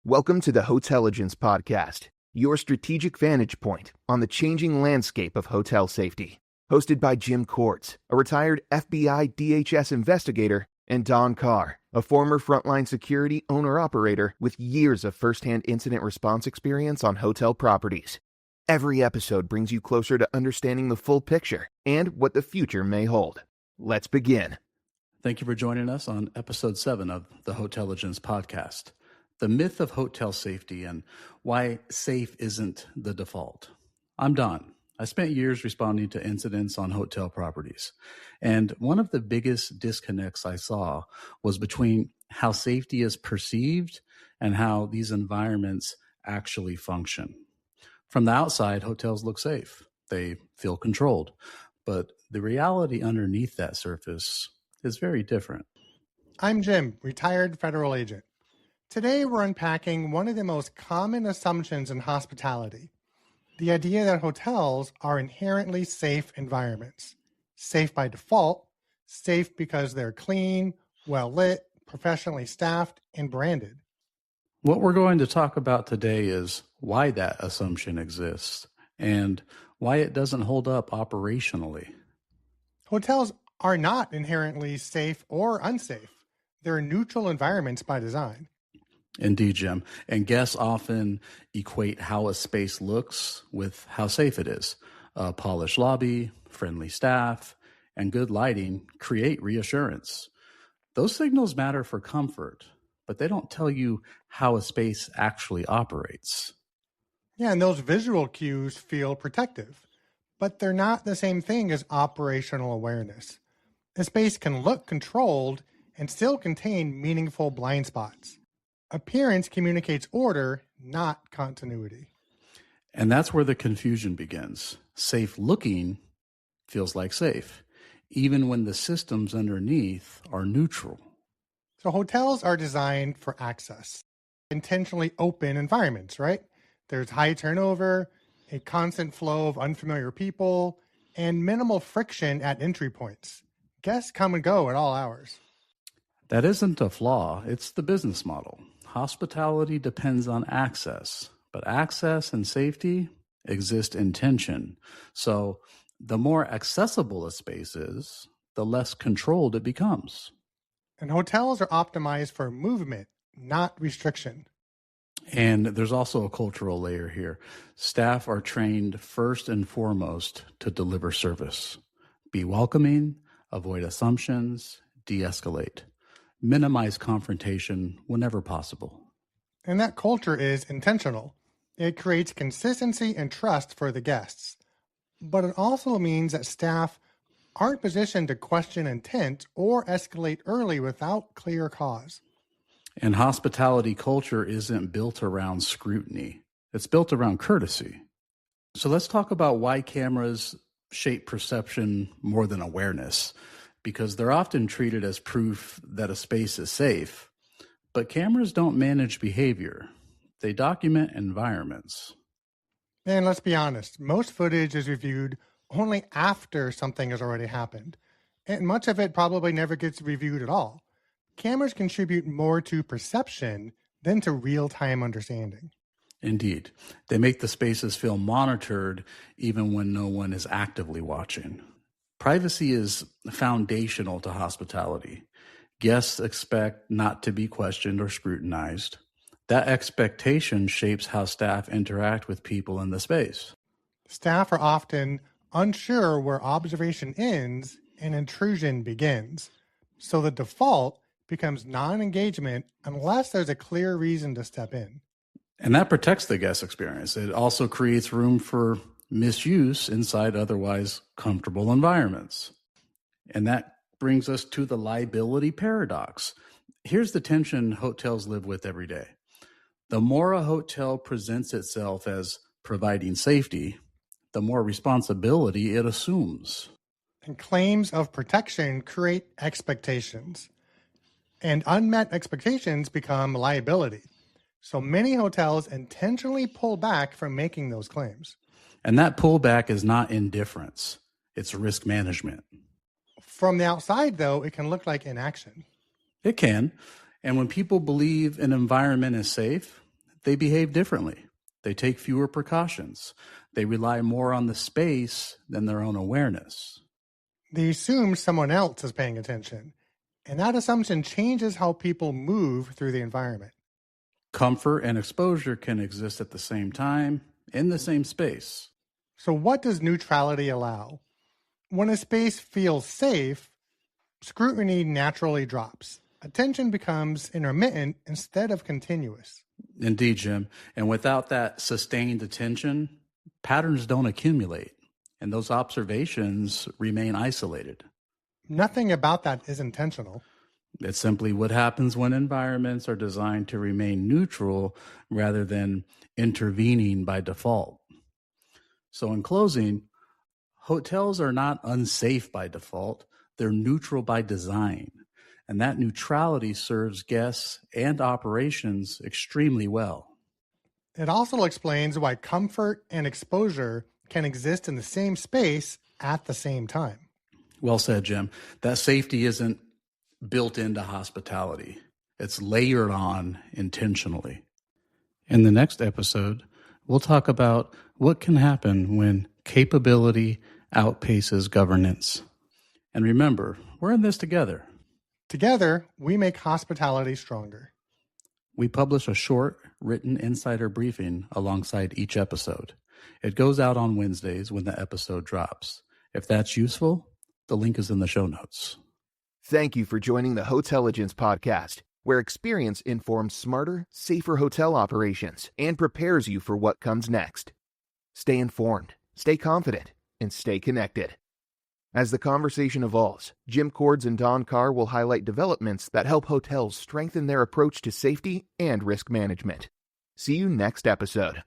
Welcome to the Hotelligence Podcast, your strategic vantage point on the changing landscape of hotel safety. Hosted by Jim Kortz, a retired FBI DHS investigator, and Don Carr, a former frontline security owner-operator with years of first-hand incident response experience on hotel properties. Every episode brings you closer to understanding the full picture and what the future may hold. Let's begin. Thank you for joining us on episode 7 of the Hotelligence Podcast. The myth of hotel safety and why safe isn't the default. I'm Don. I spent years responding to incidents on hotel properties. And one of the biggest disconnects I saw was between how safety is perceived and how these environments actually function. From the outside, hotels look safe. They feel controlled. But the reality underneath that surface is very different. I'm Jim, retired federal agent. Today, we're unpacking one of the most common assumptions in hospitality, the idea that hotels are inherently safe environments. Safe by default, safe because they're clean, well-lit, professionally staffed, and branded. What we're going to talk about today is why that assumption exists and why it doesn't hold up operationally. Hotels are not inherently safe or unsafe. They're neutral environments by design. Indeed, Jim. And guests often equate how a space looks with how safe it is. A polished lobby, friendly staff, and good lighting create reassurance. Those signals matter for comfort, but they don't tell you how a space actually operates. Yeah, and those visual cues feel protective, but they're not the same thing as operational awareness. A space can look controlled and still contain meaningful blind spots. Appearance communicates order, not continuity. And that's where the confusion begins. Safe looking feels like safe, even when the systems underneath are neutral. So hotels are designed for access, intentionally open environments, right? There's high turnover, a constant flow of unfamiliar people, and minimal friction at entry points. Guests come and go at all hours. That isn't a flaw, it's the business model. Hospitality depends on access, but access and safety exist in tension. So the more accessible a space is, the less controlled it becomes. And hotels are optimized for movement, not restriction. And there's also a cultural layer here. Staff are trained first and foremost to deliver service. Be welcoming, avoid assumptions, de-escalate. Minimize confrontation whenever possible. And that culture is intentional. It creates consistency and trust for the guests. But it also means that staff aren't positioned to question intent or escalate early without clear cause. And hospitality culture isn't built around scrutiny. It's built around courtesy. So let's talk about why cameras shape perception more than awareness. Because they're often treated as proof that a space is safe. But cameras don't manage behavior. They document environments. And let's be honest, most footage is reviewed only after something has already happened. And much of it probably never gets reviewed at all. Cameras contribute more to perception than to real-time understanding. Indeed. They make the spaces feel monitored even when no one is actively watching. Privacy is foundational to hospitality. Guests expect not to be questioned or scrutinized. That expectation shapes how staff interact with people in the space. Staff are often unsure where observation ends and intrusion begins. So the default becomes non-engagement unless there's a clear reason to step in. And that protects the guest experience. It also creates room for misuse inside otherwise comfortable environments. And that brings us to the liability paradox. Here's the tension hotels live with every day. The more a hotel presents itself as providing safety, the more responsibility it assumes. And claims of protection create expectations. And unmet expectations become liability. So many hotels intentionally pull back from making those claims. And that pullback is not indifference. It's risk management. From the outside, though, it can look like inaction. It can. And when people believe an environment is safe, they behave differently. They take fewer precautions. They rely more on the space than their own awareness. They assume someone else is paying attention, and that assumption changes how people move through the environment. Comfort and exposure can exist at the same time, in the same space. So what does neutrality allow? When a space feels safe, scrutiny naturally drops. Attention becomes intermittent instead of continuous. Indeed, Jim. And without that sustained attention, patterns don't accumulate, and those observations remain isolated. Nothing about that is intentional. It's simply what happens when environments are designed to remain neutral rather than intervening by default. So in closing, hotels are not unsafe by default. They're neutral by design. And that neutrality serves guests and operations extremely well. It also explains why comfort and exposure can exist in the same space at the same time. Well said, Jim. That safety isn't built into hospitality. It's layered on intentionally. In the next episode, we'll talk about what can happen when capability outpaces governance. And remember, we're in this together. Together, we make hospitality stronger. We publish a short, written insider briefing alongside each episode. It goes out on Wednesdays when the episode drops. If that's useful, the link is in the show notes. Thank you for joining the Hotelligence Podcast, where experience informs smarter, safer hotel operations and prepares you for what comes next. Stay informed, stay confident, and stay connected. As the conversation evolves, Jim Cords and Don Carr will highlight developments that help hotels strengthen their approach to safety and risk management. See you next episode.